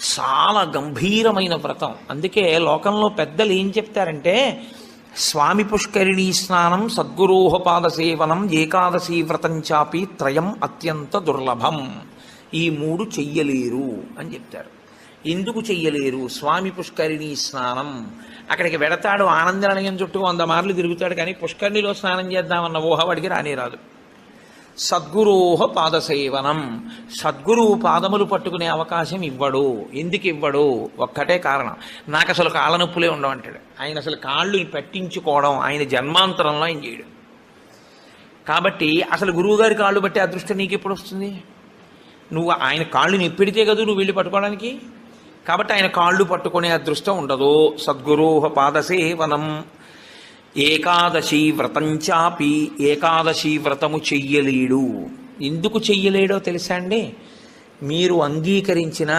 చాలా గంభీరమైన వ్రతం. అందుకే లోకంలో పెద్దలు ఏం చెప్తారంటే, స్వామి పుష్కరిణీ స్నానం, సద్గురోహపాద సేవనం, ఏకాదశి వ్రతం చాపి త్రయం అత్యంత దుర్లభం. ఈ మూడు చెయ్యలేరు అని చెప్తారు. ఎందుకు చెయ్యలేరు? స్వామి పుష్కరిణీ స్నానం, అక్కడికి వెడతాడు, ఆనందనిలయం చుట్టూ 100 మార్లు తిరుగుతాడు, కానీ పుష్కరిణిలో స్నానం చేద్దామన్న ఊహ వాడికి రానేరాదు. సద్గురోహ పాదసేవనం, సద్గురువు పాదములు పట్టుకునే అవకాశం ఇవ్వడు. ఎందుకు ఇవ్వడు? ఒక్కటే కారణం, నాకు అసలు కాళ్ళ నొప్పులే ఉండవంటాడు. ఆయన అసలు కాళ్ళు పట్టించుకోవడం ఆయన జన్మాంతరంలో ఆయన చేయడు. కాబట్టి అసలు గురువుగారి కాళ్ళు బట్టి అదృష్టం నీకు ఎప్పుడు వస్తుంది? నువ్వు ఆయన కాళ్ళు నెప్పెడితే కదా నువ్వు వెళ్ళి పట్టుకోవడానికి. కాబట్టి ఆయన కాళ్ళు పట్టుకునే అదృష్టం ఉండదు. సద్గురోహ పాదసేవనం, ఏకాదశి వ్రతం చాపి, ఏకాదశి వ్రతము చెయ్యలేడు. ఎందుకు చెయ్యలేడో తెలుసా అండి? మీరు అంగీకరించిన